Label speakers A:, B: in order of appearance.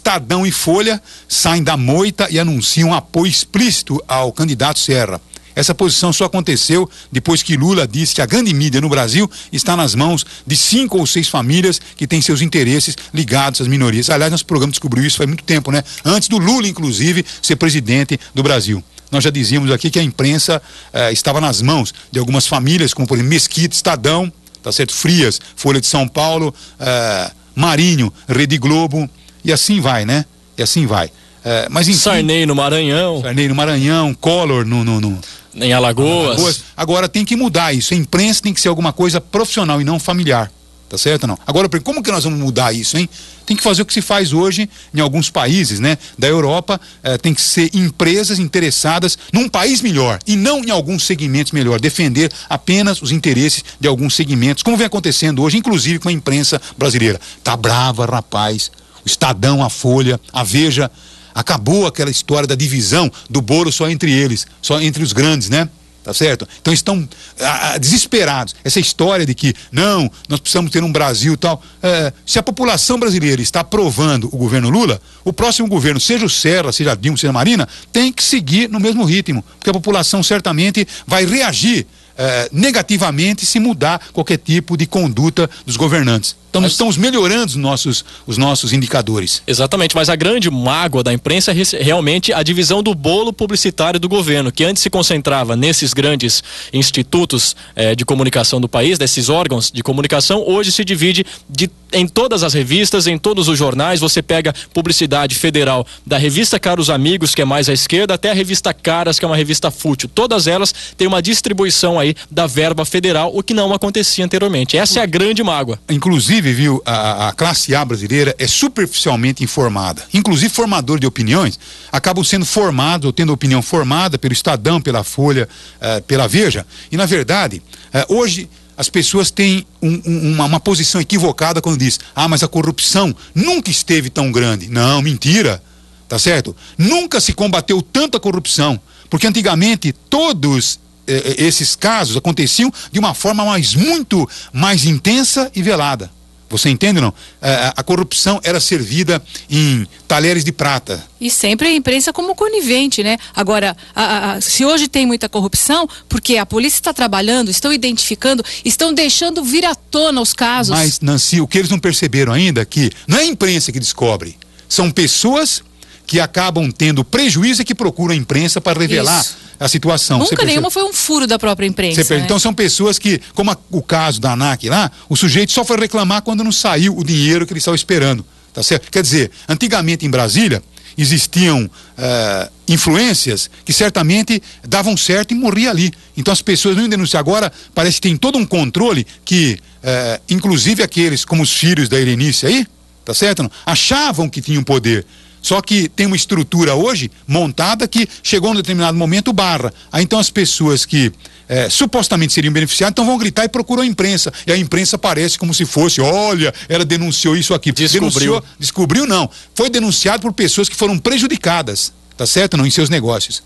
A: Estadão e Folha saem da moita e anunciam apoio explícito ao candidato Serra. Essa posição só aconteceu depois que Lula disse que a grande mídia no Brasil está nas mãos de 5 ou 6 famílias que têm seus interesses ligados às minorias. Aliás, nosso programa descobriu isso faz muito tempo, né? Antes do Lula, inclusive, ser presidente do Brasil. Nós já dizíamos aqui que a imprensa estava nas mãos de algumas famílias, como por exemplo Mesquita, Estadão, tá certo? Frias, Folha de São Paulo, Marinho, Rede Globo, e assim vai, né? E assim vai. Mas enfim,
B: Sarney no Maranhão,
A: Collor
B: em Alagoas.
A: Agora tem que mudar isso. A imprensa tem que ser alguma coisa profissional e não familiar. Tá certo ou não? Agora, como que nós vamos mudar isso, hein? Tem que fazer o que se faz hoje em alguns países, né? Da Europa, tem que ser empresas interessadas num país melhor e não em alguns segmentos melhor. Defender apenas os interesses de alguns segmentos, como vem acontecendo hoje, inclusive com a imprensa brasileira. Tá brava, rapaz. O Estadão, a Folha, a Veja. Acabou aquela história da divisão do bolo só entre eles, só entre os grandes, né? Tá certo? Então estão desesperados. Essa história de que, não, nós precisamos ter um Brasil e tal. Se a população brasileira está aprovando o governo Lula, o próximo governo, seja o Serra, seja a Dilma, seja a Marina, tem que seguir no mesmo ritmo. Porque a população certamente vai reagir negativamente se mudar qualquer tipo de conduta dos governantes. Então nós estamos melhorando os nossos indicadores.
B: Exatamente, mas a grande mágoa da imprensa é realmente a divisão do bolo publicitário do governo, que antes se concentrava nesses grandes institutos de comunicação do país, desses órgãos de comunicação, hoje se divide em todas as revistas, em todos os jornais. Você pega publicidade federal da revista Caros Amigos, que é mais à esquerda, até a revista Caras, que é uma revista fútil. Todas elas têm uma distribuição aí da verba federal, o que não acontecia anteriormente. Essa é a grande mágoa.
A: Inclusive, viu, a classe A brasileira é superficialmente informada. Inclusive, formadores de opiniões acabam sendo formados ou tendo opinião formada pelo Estadão, pela Folha, pela Veja. E, na verdade, hoje as pessoas têm uma posição equivocada quando diz: mas a corrupção nunca esteve tão grande. Não, mentira, tá certo? Nunca se combateu tanto a corrupção, porque antigamente todos esses casos aconteciam de uma forma muito mais intensa e velada. Você entende, não? A corrupção era servida em talheres de prata.
C: E sempre a imprensa como conivente, né? Agora, se hoje tem muita corrupção, porque a polícia está trabalhando, estão identificando, estão deixando vir à tona os casos.
A: Mas, Nancy, o que eles não perceberam ainda é que não é a imprensa que descobre, são pessoas que acabam tendo prejuízo e que procuram a imprensa para revelar a situação.
C: Nunca nenhuma foi um furo da própria imprensa. Né?
A: Então são pessoas que, como o caso da ANAC lá, o sujeito só foi reclamar quando não saiu o dinheiro que ele estava esperando. Tá certo? Quer dizer, antigamente em Brasília existiam influências que certamente davam certo e morria ali. Então as pessoas não denunciam. Agora parece que tem todo um controle que, inclusive aqueles como os filhos da Helenice aí, tá certo? Não? Achavam que tinham poder. Só que tem uma estrutura hoje montada que chegou em um determinado momento barra. Aí então as pessoas que supostamente seriam beneficiadas, então vão gritar e procuram a imprensa. E a imprensa parece como se fosse, olha, ela denunciou isso aqui. Descobriu não. Foi denunciado por pessoas que foram prejudicadas, tá certo? Não, em seus negócios.